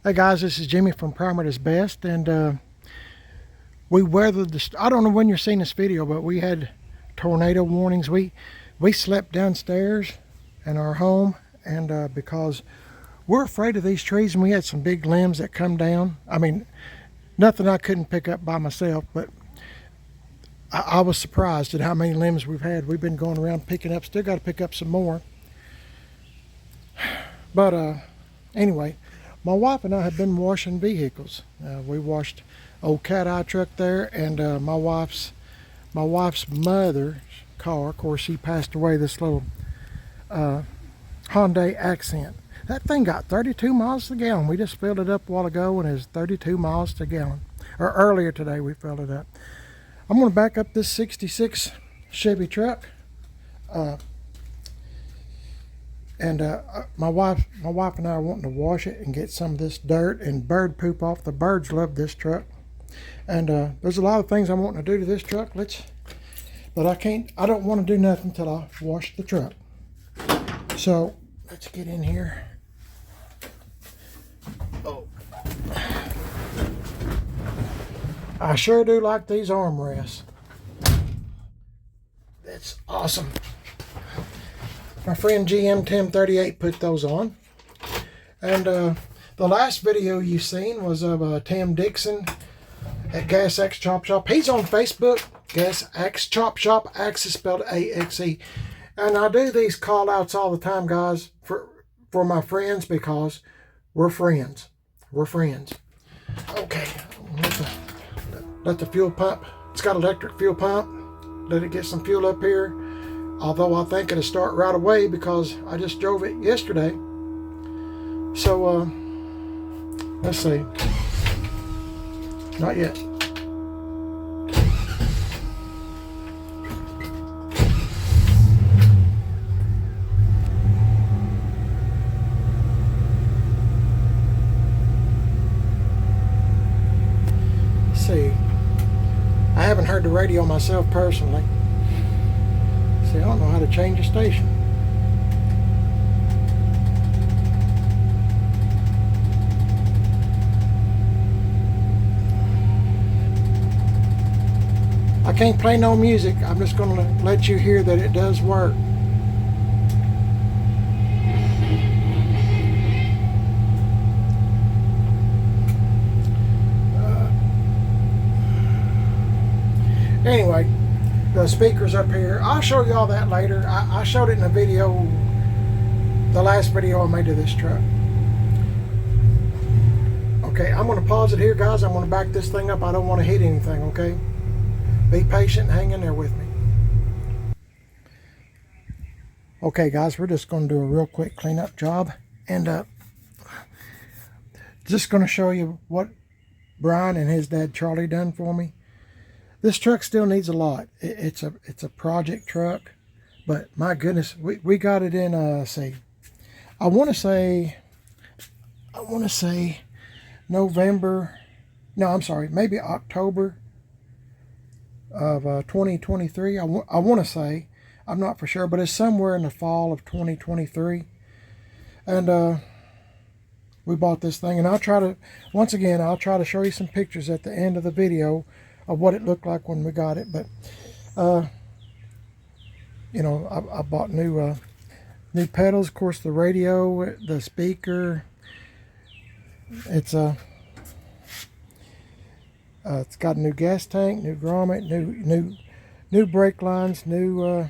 Hey guys, this is Jimmy from Primer is Best, and we weathered the. I don't know when you're seeing this video, but we had tornado warnings. We slept downstairs in our home, and because we're afraid of these trees, and we had some big limbs that come down. I mean, nothing I couldn't pick up by myself, but I was surprised at how many limbs we've had. We've been going around picking up. Still got to pick up some more. But anyway. My wife and I have been washing vehicles. We washed old cat eye truck there, and my wife's mother's car. Of course, she passed away. This little Hyundai Accent. That thing got 32 miles to the gallon. We just filled it up a while ago, and it's 32 miles to the gallon. Or earlier today, we filled it up. I'm going to back up this '66 Chevy truck. My wife and I are wanting to wash it and get some of this dirt and bird poop off. The birds love this truck, and there's a lot of things I'm wanting to do to this truck. But I don't want to do nothing until I wash the truck. So let's get in here. Oh, I sure do like these armrests. That's awesome. My friend GM1038 put those on. And the last video you seen was of Tim Dixon at Gas X Chop Shop. He's on Facebook, Gas X Chop Shop. Axe is spelled A-X-E. And I do these call outs all the time, guys, for my friends, because we're friends. We're friends. Okay, let the fuel pump. It's got electric fuel pump. Let it get some fuel up here. Although I think it'll start right away because I just drove it yesterday. So, let's see. Not yet. Let's see. I haven't heard the radio myself personally. See, I don't know how to change a station. I can't play no music. I'm just going to let you hear that it does work. Anyway. The speakers up here, I'll show you all that later. I showed it in a video, the last video I made of this truck. Okay, I'm going to pause it here, guys. I'm going to back this thing up. I don't want to hit anything, okay? Be patient and hang in there with me. Okay, guys, we're just going to do a real quick cleanup job. And just going to show you what Brian and his dad Charlie done for me. This truck still needs a lot. It's a project truck, but my goodness, we got it in say, I want to say November. No, I'm sorry, maybe October of 2023. I want to say, I'm not for sure, but it's somewhere in the fall of 2023. And we bought this thing, and I'll try to show you some pictures at the end of the video of what it looked like when we got it. But you know, I bought new pedals, of course, the radio, the speaker. It's got a new gas tank, new grommet, new brake lines, new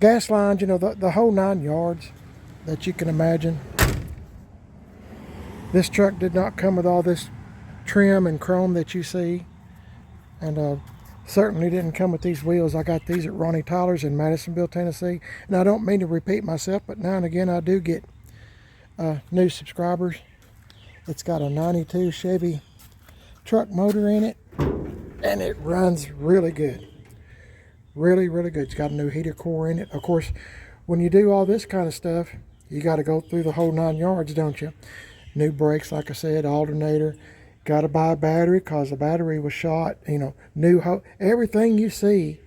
gas lines, you know, the whole 9 yards that you can imagine. This truck did not come with all this trim and chrome that you see. And certainly didn't come with these wheels. I got these at Ronnie Tyler's in Madisonville, Tennessee. And I don't mean to repeat myself, but now and again I do get new subscribers. It's got a 92 Chevy truck motor in it, and it runs really good. Really, really good. It's got a new heater core in it. Of course, when you do all this kind of stuff, you got to go through the whole 9 yards, don't you? New brakes, like I said, alternator. Got to buy a battery because the battery was shot. You know, everything you see,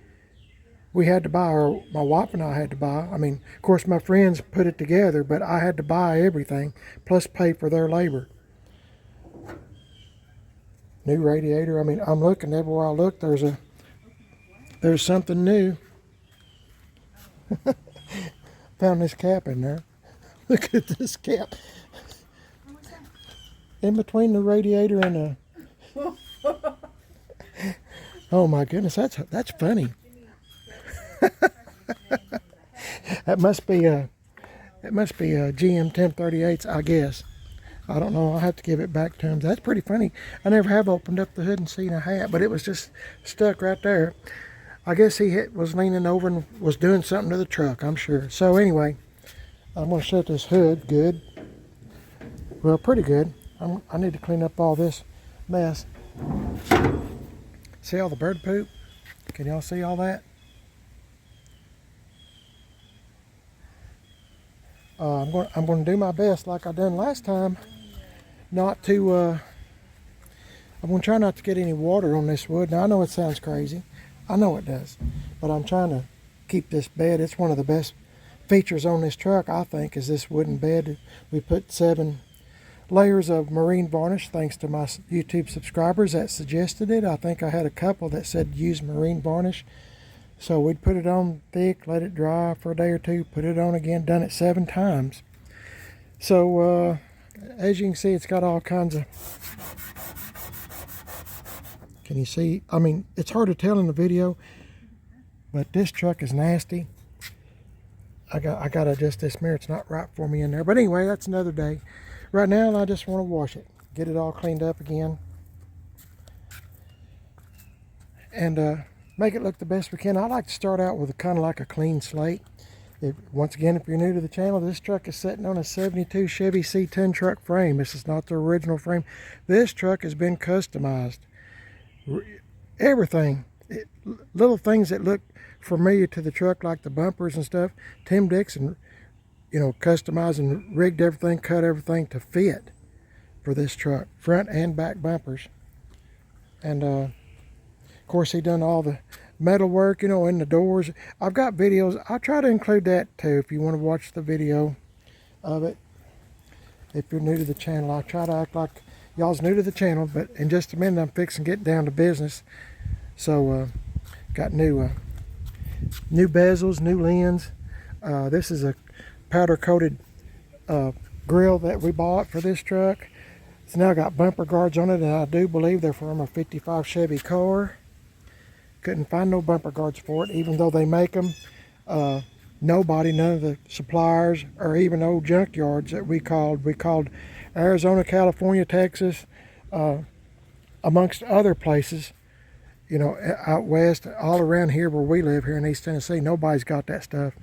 we had to buy, or my wife and I had to buy. I mean, of course, my friends put it together, but I had to buy everything, plus pay for their labor. New radiator. I mean, I'm looking everywhere I look. There's something new. Found this cap in there. Look at this cap. In between the radiator and the. Oh my goodness, that's funny. That must be a GM 1038s, I guess. I don't know. I'll have to give it back to him. That's pretty funny. I never have opened up the hood and seen a hat, but it was just stuck right there. I guess he was leaning over and was doing something to the truck, I'm sure. So anyway, I'm going to shut this hood good. Well, pretty good. I need to clean up all this mess. See all the bird poop? Can y'all see all that? I'm going to do my best like I done last time. Not to, I'm going to try not to get any water on this wood. Now, I know it sounds crazy. I know it does. But I'm trying to keep this bed. It's one of the best features on this truck, I think, is this wooden bed. We put 7 layers of marine varnish, thanks to my YouTube subscribers that suggested it. I think I had a couple that said use marine varnish. So we'd put it on thick, let it dry for a day or two, put it on again, done it 7 times. So, as you can see, it's got all kinds of, can you see? I mean, it's hard to tell in the video, but this truck is nasty. I got to adjust this mirror. It's not right for me in there. But anyway, that's another day. Right now, I just want to wash it, get it all cleaned up again, and make it look the best we can. I like to start out with kind of like a clean slate. Once again, if you're new to the channel, this truck is sitting on a 72 Chevy C10 truck frame. This is not the original frame. This truck has been customized. Everything, little things that look familiar to the truck, like the bumpers and stuff, Tim Dixon, customized and rigged everything, cut everything to fit for this truck, front and back bumpers. And of course, he done all the metal work, in the doors. I've got videos. I'll try to include that too if you want to watch the video of it. If you're new to the channel, I'll try to act like y'all's new to the channel, but in just a minute I'm fixing to get down to business. So got new bezels, new lens. This is a powder coated grill that we bought for this truck. It's now got bumper guards on it, and I do believe they're from a 55 Chevy car. Couldn't find no bumper guards for it, even though they make them. Nobody, none of the suppliers or even old junkyards that we called Arizona, California, Texas, amongst other places, out west, all around here where we live here in East Tennessee. Nobody's got that stuff.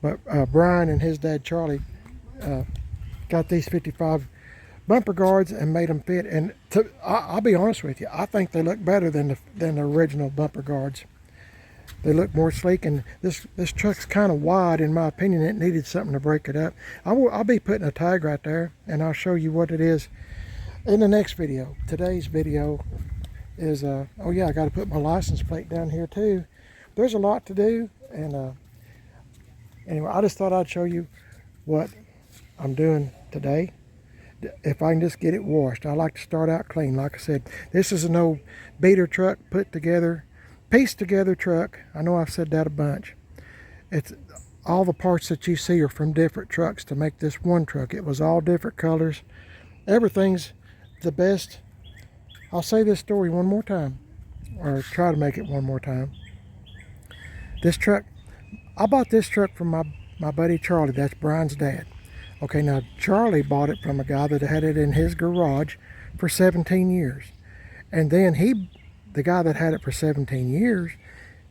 But Brian and his dad Charlie got these 55 bumper guards and made them fit. And I'll be honest with you, I think they look better than the original bumper guards. They look more sleek, and this truck's kind of wide, in my opinion. It needed something to break it up. I'll be putting a tag right there, and I'll show you what it is in the next video. Today's video is, oh yeah, I got to put my license plate down here too. There's a lot to do, and anyway, I just thought I'd show you what I'm doing today. If I can just get it washed. I like to start out clean. Like I said, this is an old beater truck, pieced together truck. I know I've said that a bunch. It's all the parts that you see are from different trucks to make this one truck. It was all different colors. Everything's the best. I'll say this story one more time, or try to make it one more time. This truck, I bought this truck from my buddy Charlie. That's Brian's dad. Okay, now Charlie bought it from a guy that had it in his garage for 17 years. And then the guy that had it for 17 years,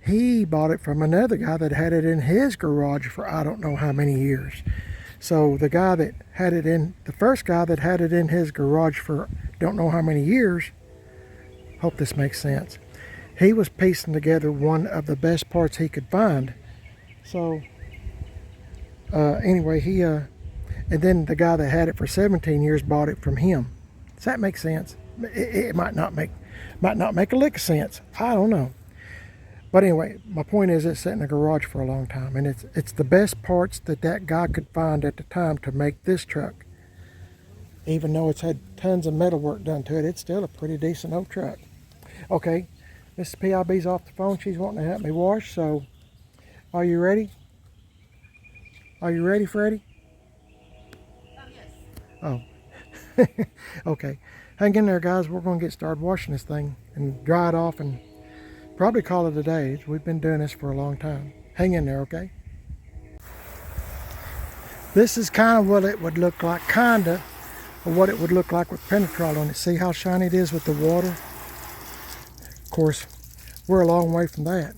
he bought it from another guy that had it in his garage for I don't know how many years. So the guy that had it in, the first guy that had it in his garage for don't know how many years, hope this makes sense, he was piecing together one of the best parts he could find. So anyway, and then the guy that had it for 17 years bought it from him. Does that make sense? It might not make a lick of sense. I don't know. But anyway, my point is, it's sat in the garage for a long time, and it's the best parts that guy could find at the time to make this truck. Even though it's had tons of metal work done to it, it's still a pretty decent old truck. Okay, Mrs. PIB's off the phone. She's wanting to help me wash, so are you ready? Are you ready, Freddie? Oh, yes. Oh. Okay. Hang in there, guys. We're going to get started washing this thing and dry it off and probably call it a day. We've been doing this for a long time. Hang in there, okay? This is kind of what it would look like, or what it would look like with Penetrol on it. See how shiny it is with the water? Of course, we're a long way from that.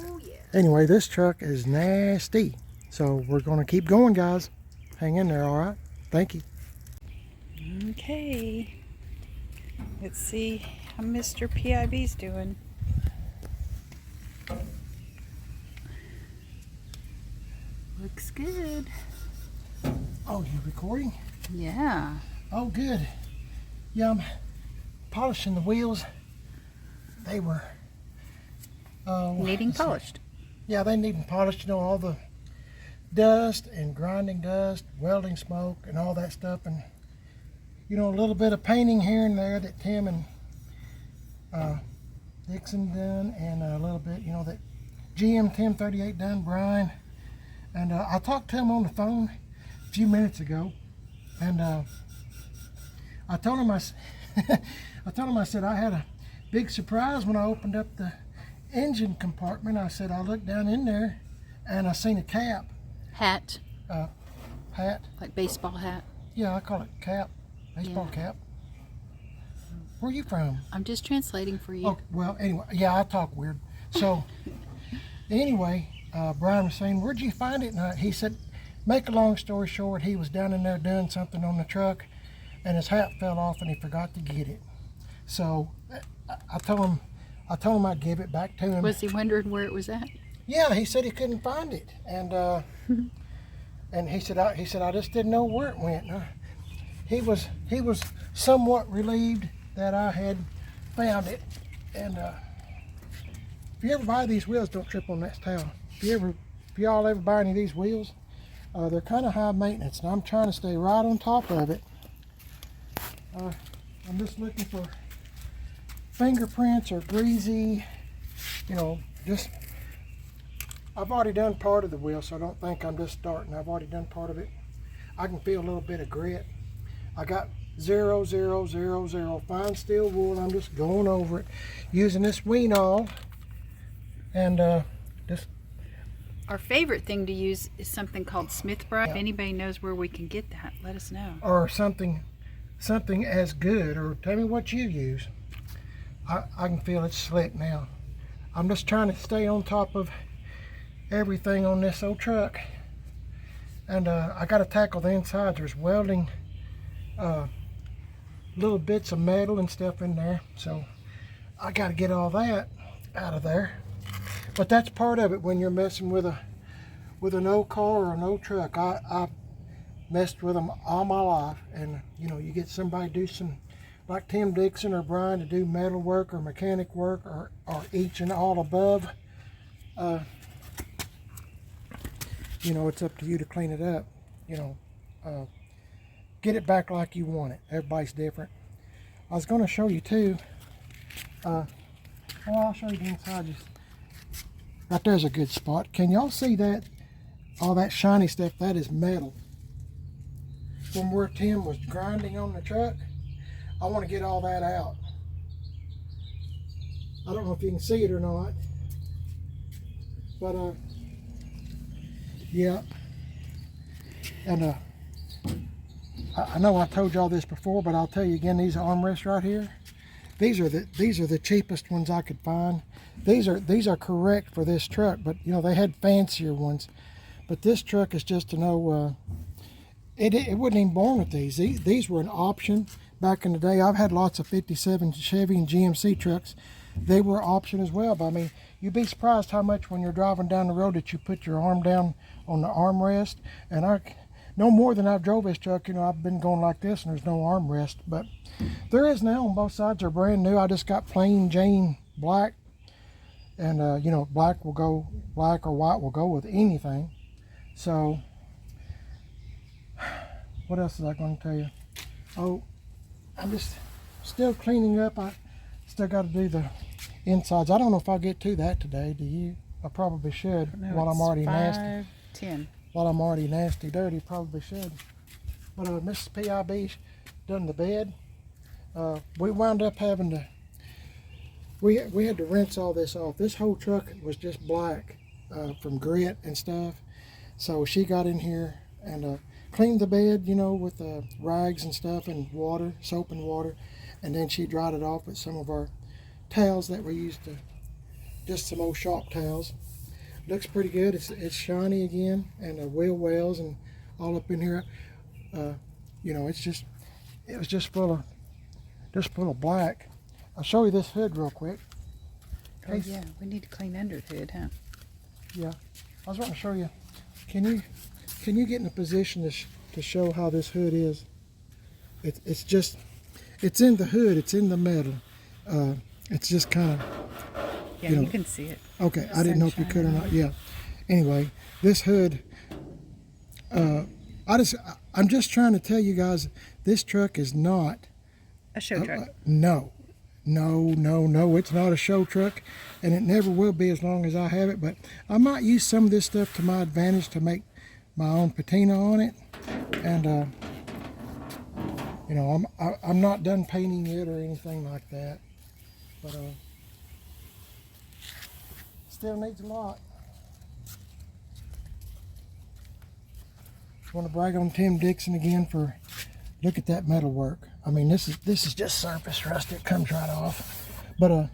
Oh, yeah. Anyway, this truck is nasty. So we're going to keep going, guys. Hang in there, all right? Thank you. Okay. Let's see how Mr. PIB's doing. Looks good. Oh, you recording? Yeah. Oh, good. Yeah, I'm polishing the wheels. They were Needing polished. Yeah, they need polished. You know, all the dust and grinding dust, welding smoke, and all that stuff, and you know, a little bit of painting here and there that Tim and Dixon done, and a little bit, you know, that GM 1038 done, Brian. And I talked to him on the phone a few minutes ago, and I told him I said I had a big surprise when I opened up the engine compartment. I said I looked down in there and I seen a cap. Hat. Hat. Like baseball hat. Yeah, I call it cap. Baseball cap. Where are you from? I'm just translating for you. Oh, well, anyway, yeah, I talk weird. So, anyway, Brian was saying, where'd you find it? And he said, make a long story short, he was down in there doing something on the truck, and his hat fell off, and he forgot to get it. So, I told him I'd give it back to him. Was he wondering where it was at? Yeah, he said he couldn't find it, and he said I just didn't know where it went. He was somewhat relieved that I had found it. And if you ever buy these wheels, don't trip on that towel. If y'all ever buy any of these wheels, they're kind of high maintenance, and I'm trying to stay right on top of it. I'm just looking for fingerprints or greasy, you know, just. I've already done part of the wheel, so I don't think I'm just starting. I've already done part of it. I can feel a little bit of grit. I got 0,000 fine steel wool. I'm just going over it using this Weanol, and just. Our favorite thing to use is something called Smith Brush. Yeah. If anybody knows where we can get that, let us know. Or something as good, or tell me what you use. I can feel it's slick now. I'm just trying to stay on top of everything on this old truck, and I got to tackle the inside. There's welding, little bits of metal and stuff in there, so I got to get all that out of there. But that's part of it when you're messing with an old car or an old truck. I messed with them all my life, and you know, you get somebody to do some, like Tim Dixon or Brian, to do metal work or mechanic work, or each and all above. You know, it's up to you to clean it up. You know, get it back like you want it. Everybody's different. I was going to show you too. Well, I'll show you the inside. Just right there's a good spot. Can y'all see that? All that shiny stuff, that is metal. From where Tim was grinding on the truck, I want to get all that out. I don't know if you can see it or not, but yeah. And I know I told y'all this before, but I'll tell you again. These armrests right here, these are the cheapest ones I could find. These are correct for this truck, but you know, they had fancier ones. But this truck is just to know. It wasn't even born with these. These were an option back in the day. I've had lots of 57 Chevy and GMC trucks. They were an option as well. But I mean, you'd be surprised how much when you're driving down the road that you put your arm down on the armrest. And no more than I've drove this truck, you know, I've been going like this and there's no armrest. But there is now on both sides. They're brand new. I just got plain Jane black. And you know, black or white will go with anything. So what else is I going to tell you? Oh, I'm just still cleaning up. I still got to do the insides. I don't know if I'll get to that today. Do you? I probably should. No, While I'm already nasty. 5:10. While I'm already nasty, dirty, probably should. But Mrs. PIB done the bed. We wound up having to. We had to rinse all this off. This whole truck was just black from grit and stuff. So she got in here and cleaned the bed, you know, with rags and stuff and water, soap and water, and then she dried it off with some of our towels that we used to, just some old shop towels. Looks pretty good. It's shiny again, and wheel wells and all up in here. You know, it was just full of black. I'll show you this hood real quick. Oh yeah, we need to clean under the hood, huh? Yeah, I was wanting to show you. Can you get in a position to show how this hood is? It's in the hood. It's in the metal. It's just kind of. Yeah, you can see it. Okay, I didn't know if you could or not. Yeah. Anyway, this hood. I'm just trying to tell you guys, this truck is not A show truck. No, it's not a show truck, and it never will be as long as I have it. But I might use some of this stuff to my advantage to make my own patina on it, and you know, I'm not done painting it or anything like that, but still needs a lot. I want to brag on Tim Dixon again for, look at that metal work. I mean, this is just surface rust. It comes right off. But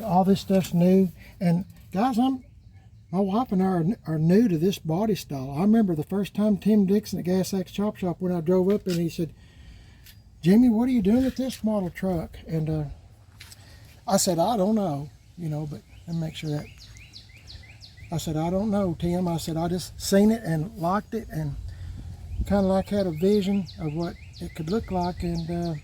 all this stuff's new. And guys, my wife and I are new to this body style. I remember the first time Tim Dixon at Gas X Chop Shop, when I drove up and he said, "Jimmy, what are you doing with this model truck?" And I said, "I don't know, you know, but let me make sure that." I said, "I don't know, Tim." I said, "I just seen it and liked it and kind of like had a vision of what it could look like." And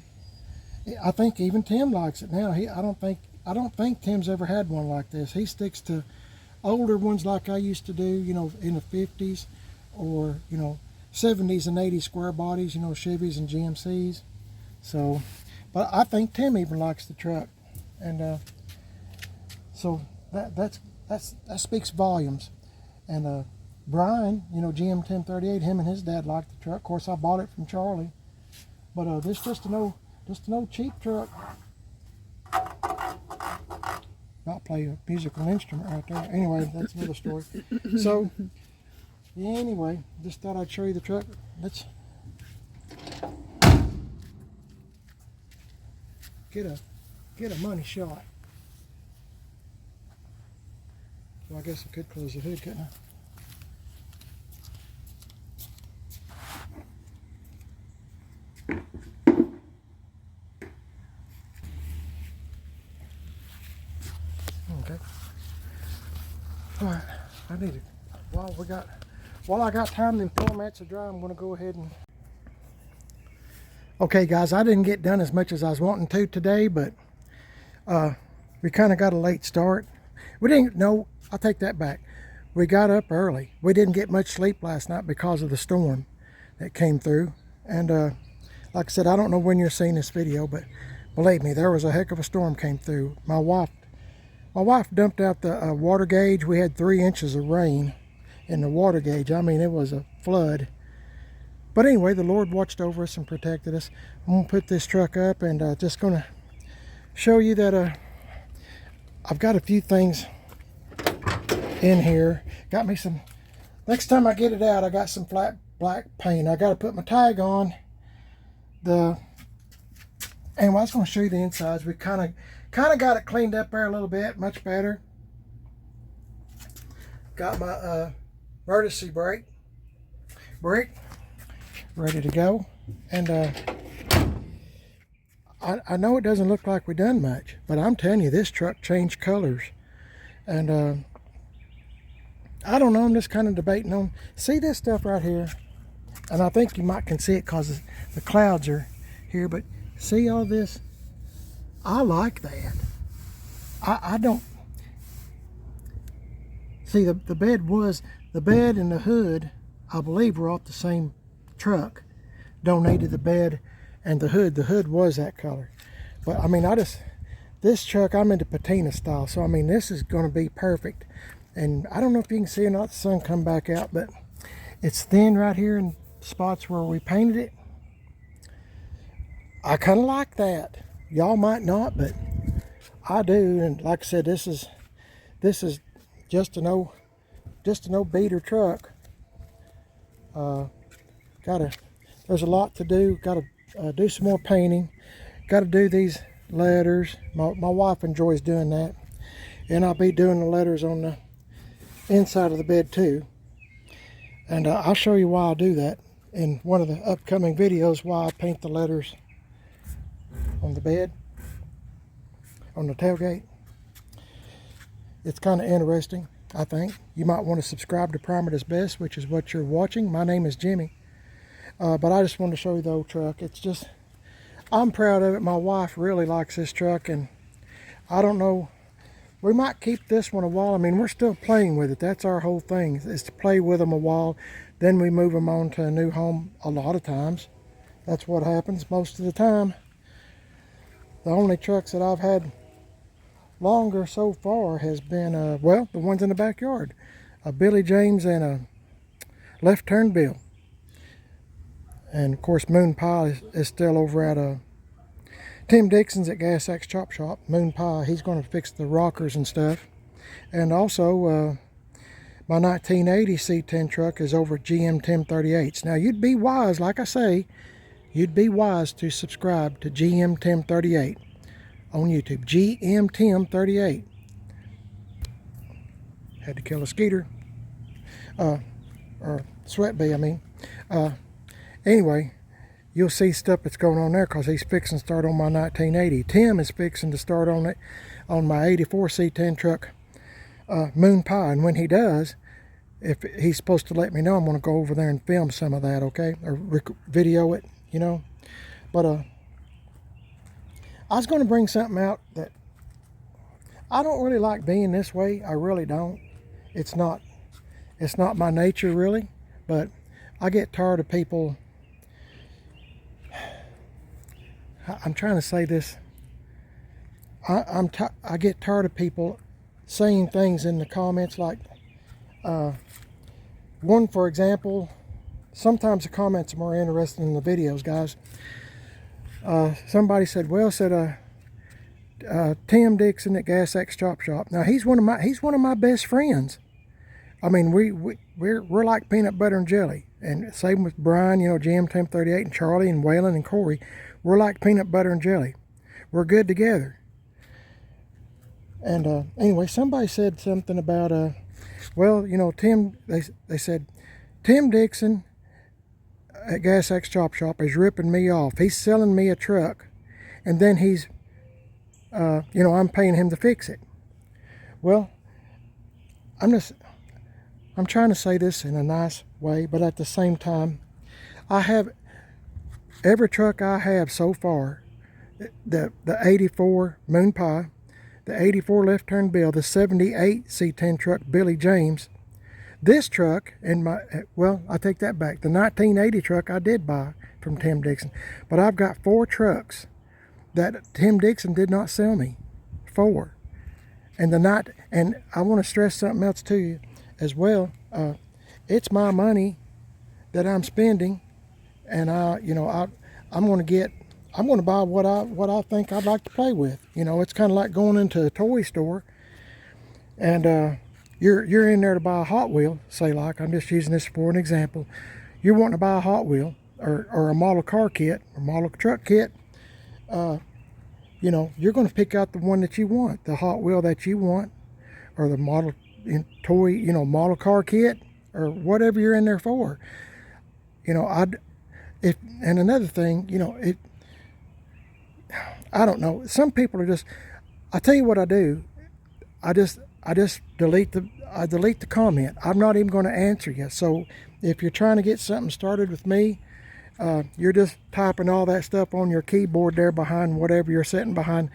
I think even Tim likes it now. I don't think Tim's ever had one like this. He sticks to older ones like I used to do, you know, in the 50s or, you know, 70s and 80s square bodies, you know, Chevys and GMCs. So, but I think Tim even likes the truck. And so that speaks volumes. And Brian, you know, GM 1038, him and his dad liked the truck. Of course, I bought it from Charlie. But this just an old cheap truck. Not play a musical instrument right there. Anyway, that's another story. So, yeah, anyway, just thought I'd show you the truck. Let's get a money shot. So I guess I could close the hood, couldn't I? Okay. All right. I need it. While I got time and 4 mats to dry, I'm going to go ahead and. Okay, guys, I didn't get done as much as I was wanting to today, but we kind of got a late start. We didn't. No, I'll take that back. We got up early. We didn't get much sleep last night because of the storm that came through. And like I said, I don't know when you're seeing this video, but believe me, there was a heck of a storm came through. My wife dumped out the water gauge. We had 3 inches of rain in the water gauge. I mean, it was a flood. But anyway, the Lord watched over us and protected us. I'm going to put this truck up and just going to show you that I've got a few things in here. Got me some, next time I get it out, I got some flat black paint. I got to put my tag on. Anyway, I was going to show you the insides. We kind of got it cleaned up there a little bit, much better. Got my emergency brake ready to go. And I know it doesn't look like we done much, but I'm telling you, this truck changed colors. And I don't know, I'm just kind of debating on, see this stuff right here, and I think you might can see it because the clouds are here, but see all this? I like that. I don't see the bed and the hood, I believe, were off the same truck. donated the bed and the hood. The hood was that color. But I mean, this truck, I'm into patina style. So I mean, this is going to be perfect. And I don't know if you can see or not, the sun come back out, but it's thin right here in spots where we painted it. I kind of like that. Y'all might not, but I do. And like I said, this is just an old beater truck. There's a lot to do. Gotta do some more painting. Gotta do these letters. My wife enjoys doing that. And I'll be doing the letters on the inside of the bed too. And I'll show you why I do that in one of the upcoming videos, why I paint the letters on the bed, on the tailgate. It's kind of interesting, I think. You might want to subscribe to Primer Is Best, which is what you're watching. My name is Jimmy. But I just wanted to show you the old truck. It's just, I'm proud of it. My wife really likes this truck, and I don't know, we might keep this one a while. I mean, we're still playing with it. That's our whole thing, is to play with them a while. Then we move them on to a new home a lot of times. That's what happens most of the time. The only trucks that I've had longer so far has been, well, the ones in the backyard. A Billy James and a Left Turn Bill. And of course, Moon Pie is still over at Tim Dixon's at Gas Axe Chop Shop. Moon Pie, he's going to fix the rockers and stuff. And also, my 1980 C10 truck is over at GM Tim 38s. Now, you'd be wise, like I say, you'd be wise to subscribe to GM Tim 38 on YouTube. GM Tim 38. Had to kill a skeeter. Or sweat bee, I mean. Anyway, you'll see stuff that's going on there because he's fixing to start on my 1980. Tim is fixing to start on it on my 84 C10 truck, Moon Pie. And when he does, if he's supposed to let me know, I'm going to go over there and film some of that, okay? Or video it, you know. But I was going to bring something out that I don't really like being this way. I really don't. It's not my nature, really. But I get tired of people. I'm trying to say this. I get tired of people saying things in the comments like, one, for example, sometimes the comments are more interesting than the videos, guys. Somebody said, well, Tim Dixon at Gas Axe Chop Shop. Now he's one of my best friends. I mean, we're like peanut butter and jelly. And same with Brian, you know, GM Tim 38 and Charlie and Waylon and Corey. We're like peanut butter and jelly. We're good together. And anyway, somebody said something about, well, you know, they said, Tim Dixon at Gas Axe Chop Shop is ripping me off. He's selling me a truck, and then he's, you know, I'm paying him to fix it. Well, I'm trying to say this in a nice way, but at the same time, every truck I have so far, the 84 Moon Pie, the 84 Left Turn Bill, the 78 C10 truck Billy James, this truck, and well, I take that back. The 1980 truck I did buy from Tim Dixon, but I've got 4 trucks that Tim Dixon did not sell me. 4. And I want to stress something else to you as well. It's my money that I'm spending, and I'm going to buy what I think I'd like to play with. You know, it's kind of like going into a toy store, and you're in there to buy a Hot Wheel. Say, like, I'm just using this for an example. You're wanting to buy a Hot Wheel or a model car kit or model truck kit. You know, you're going to pick out the one that you want, the Hot Wheel that you want, or the model toy, you know, model car kit, or whatever you're in there for. You know, and another thing, you know, I don't know. Some people are just, I tell you what I do. I just delete the comment. I'm not even going to answer you. So if you're trying to get something started with me, you're just typing all that stuff on your keyboard there behind whatever you're sitting behind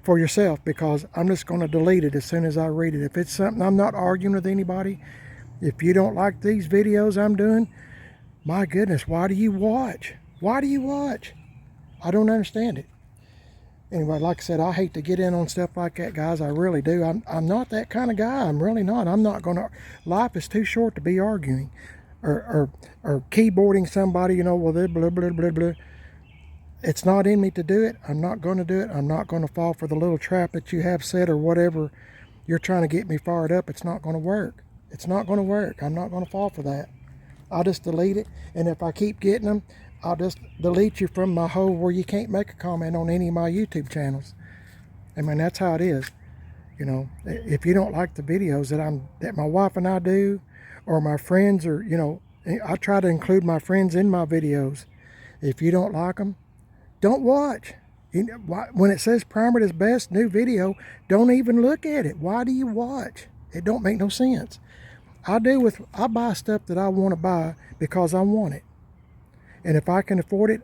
for yourself, because I'm just going to delete it as soon as I read it. If it's something, I'm not arguing with anybody. If you don't like these videos I'm doing, my goodness, why do you watch? Why do you watch? I don't understand it. Anyway, like I said, I hate to get in on stuff like that, guys. I really do. I'm not that kind of guy. I'm really not. I'm not going to. Life is too short to be arguing or keyboarding somebody, well, blah, blah, blah, blah, blah. It's not in me to do it. I'm not going to do it. I'm not going to fall for the little trap that you have set or whatever you're trying to get me fired up. It's not going to work. It's not going to work. I'm not going to fall for that. I'll just delete it. And if I keep getting them, I'll just delete you from my hole where you can't make a comment on any of my YouTube channels. I mean, that's how it is. If you don't like the videos that my wife and I do, or my friends, or, I try to include my friends in my videos. If you don't like them, don't watch. When it says Primer is best new video, don't even look at it. Why do you watch? It don't make no sense. I buy stuff that I want to buy because I want it. And if I can afford it,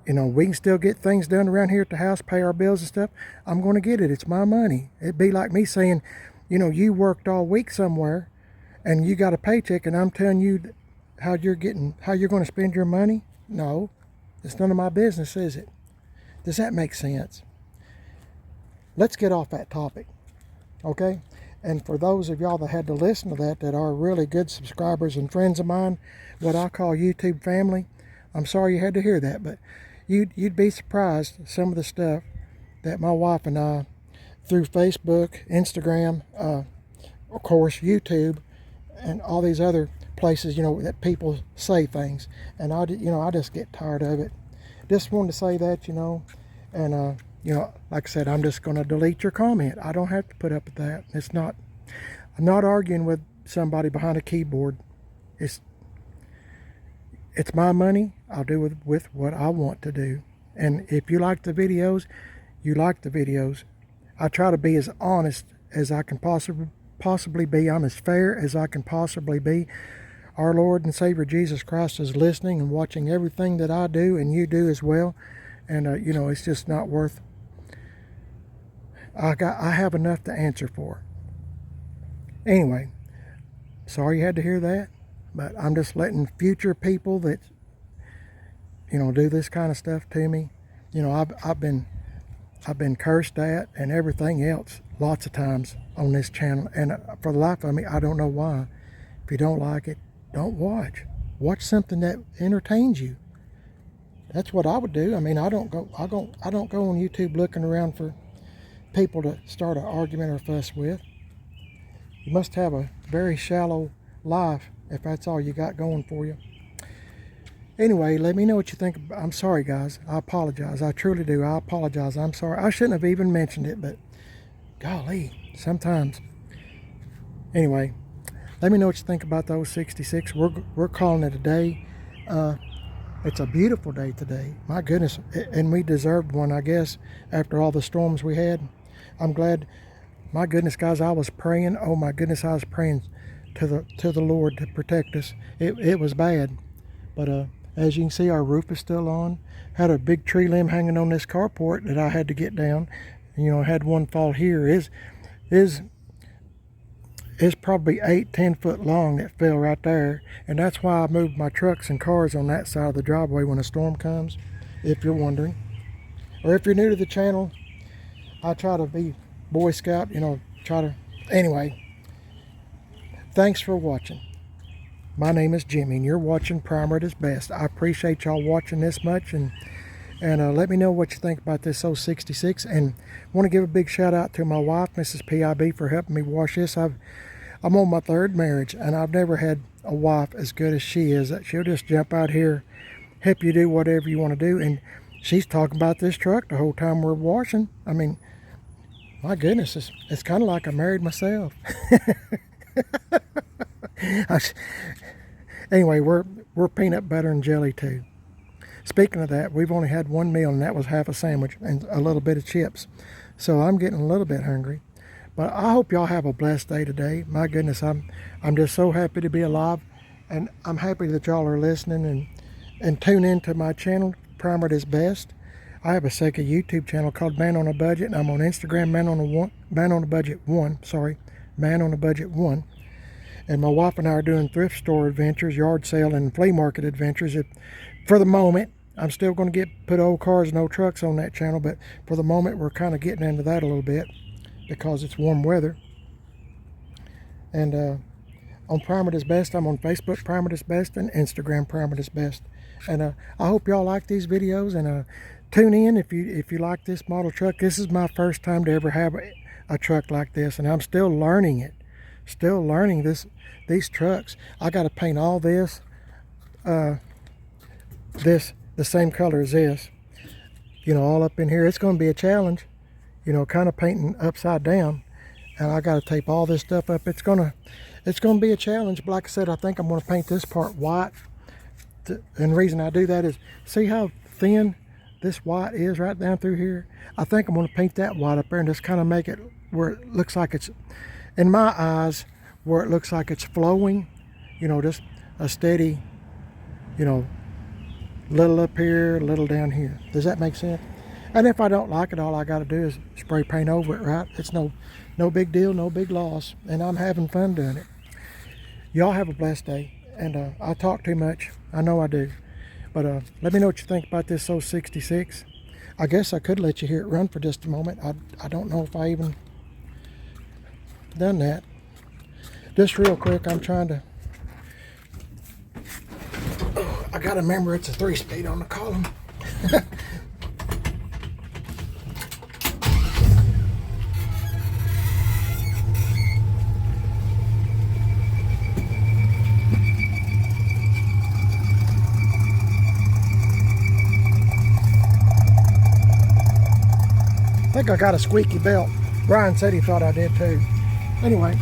we can still get things done around here at the house, pay our bills and stuff, I'm going to get it. It's my money. It'd be like me saying, you worked all week somewhere and you got a paycheck and I'm telling you how you're going to spend your money. No, it's none of my business, is it? Does that make sense? Let's get off that topic, okay? And for those of y'all that had to listen to that are really good subscribers and friends of mine, what I call YouTube family, I'm sorry you had to hear that, but you'd be surprised some of the stuff that my wife and I, through Facebook, Instagram, of course, YouTube, and all these other places, that people say things. And I just get tired of it. Just wanted to say that, and, like I said, I'm just going to delete your comment. I don't have to put up with that. I'm not arguing with somebody behind a keyboard. It's my money. I'll do with what I want to do. And if you like the videos, you like the videos. I try to be as honest as I can possibly be. I'm as fair as I can possibly be. Our Lord and Savior Jesus Christ is listening and watching everything that I do, and you do as well. And it's just not worth. I have enough to answer for. Anyway, sorry you had to hear that, but I'm just letting future people that do this kind of stuff to me. I've been cursed at and everything else lots of times on this channel, and for the life of me, I don't know why. If you don't like it, don't watch. Watch something that entertains you. That's what I would do. I mean, I don't go on YouTube looking around for people to start an argument or fuss with. You must have a very shallow life if that's all you got going for you. Anyway, let me know what you think. I'm sorry, guys. I apologize. I truly do. I apologize. I'm sorry. I shouldn't have even mentioned it, but golly, sometimes. Anyway, let me know what you think about those 66. We're calling it a day. It's a beautiful day today. My goodness, and we deserved one, I guess, after all the storms we had. I'm glad. My goodness, guys, I was praying. Oh my goodness, I was praying to the Lord to protect us. It was bad, but as you can see, our roof is still on. Had a big tree limb hanging on this carport that I had to get down. Had one fall here. Is probably 8-10 foot long that fell right there, and that's why I moved my trucks and cars on that side of the driveway when a storm comes, if you're wondering. Or if you're new to the channel, I try to be Boy Scout, anyway, thanks for watching. My name is Jimmy, and you're watching Primer is Best. I appreciate y'all watching this much, and let me know what you think about this 066. And want to give a big shout out to my wife, Mrs. PIB, for helping me wash this. I'm on my third marriage, and I've never had a wife as good as she is. She'll just jump out here, help you do whatever you want to do. And she's talking about this truck the whole time we're washing. I mean, my goodness, it's kind of like I married myself. Anyway, we're peanut butter and jelly too. Speaking of that, we've only had one meal, and that was half a sandwich and a little bit of chips. So I'm getting a little bit hungry. But I hope y'all have a blessed day today. My goodness, I'm just so happy to be alive, and I'm happy that y'all are listening and tune into my channel, Primer is Best. I have a second YouTube channel called Man on a Budget, and I'm on Instagram, Man on a Budget 1. And my wife and I are doing thrift store adventures, yard sale and flea market adventures. For the moment, I'm still going to put old cars and old trucks on that channel, but for the moment we're kind of getting into that a little bit because it's warm weather. And on Prime It Is Best, I'm on Facebook Prime It Is Best and Instagram Prime It Is Best. And I hope y'all like these videos, and tune in if you like this model truck. This is my first time to ever have a truck like this, and I'm still learning it. Still learning these trucks. I got to paint all this the same color as this. You know, all up in here. It's going to be a challenge. You know, kind of painting upside down, and I got to tape all this stuff up. It's gonna be a challenge. But like I said, I think I'm going to paint this part white. And the reason I do that is, see how thin this white is right down through here? I think I'm going to paint that white up there and just kind of make it where it looks like it's, in my eyes, where it looks like it's flowing. You know, just a steady, you know, little up here, little down here. Does that make sense? And if I don't like it, all I got to do is spray paint over it, right? It's no big deal, no big loss, and I'm having fun doing it. Y'all have a blessed day. And I talk too much. I know I do. But let me know what you think about this 66. I guess I could let you hear it run for just a moment. I don't know if I even done that. Just real quick, I'm trying to... Oh, I got to remember it's a 3-speed on the column. I think I got a squeaky belt. Brian said he thought I did too. Anyway.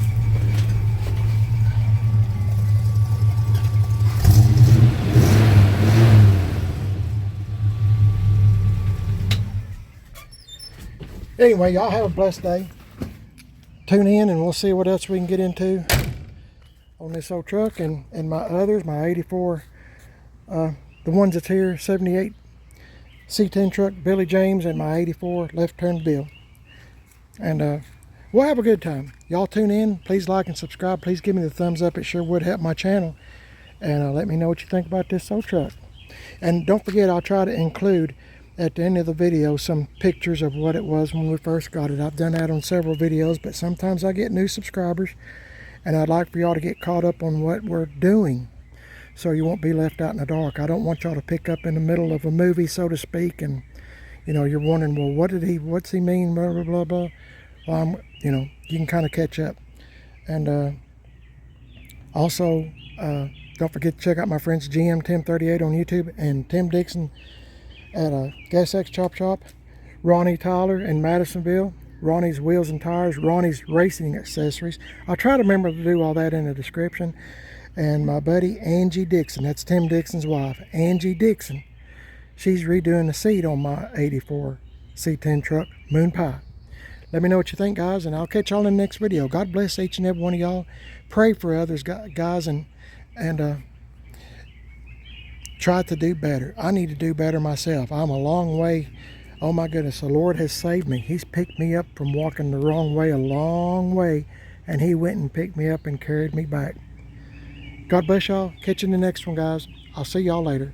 Anyway, y'all have a blessed day. Tune in and we'll see what else we can get into on this old truck and my others, my 84, the ones that's here, 78 C10 truck, Billy James, and my 84 left turn Bill. And we'll have a good time. Y'all tune in. Please like and subscribe. Please give me the thumbs up. It sure would help my channel. And let me know what you think about this old truck. And don't forget, I'll try to include at the end of the video some pictures of what it was when we first got it. I've done that on several videos, but sometimes I get new subscribers, and I'd like for y'all to get caught up on what we're doing, so you won't be left out in the dark. I don't want y'all to pick up in the middle of a movie, so to speak, and you know, you're wondering, well, what's he mean, blah, blah, blah, blah. Well, you know, you can kind of catch up. And also, don't forget to check out my friends GM Tim 38 on YouTube, and Tim Dixon at Gas X Chop Shop, Ronnie Tyler in Madisonville, Ronnie's Wheels and Tires, Ronnie's Racing Accessories. I'll try to remember to do all that in the description. And my buddy Angie Dixon, that's Tim Dixon's wife, Angie Dixon. She's redoing the seat on my 84 C10 truck, Moon Pie. Let me know what you think, guys, and I'll catch y'all in the next video. God bless each and every one of y'all. Pray for others, guys, and try to do better. I need to do better myself. I'm a long way. Oh my goodness, the Lord has saved me. He's picked me up from walking the wrong way a long way, and He went and picked me up and carried me back. God bless y'all. Catch you in the next one, guys. I'll see y'all later.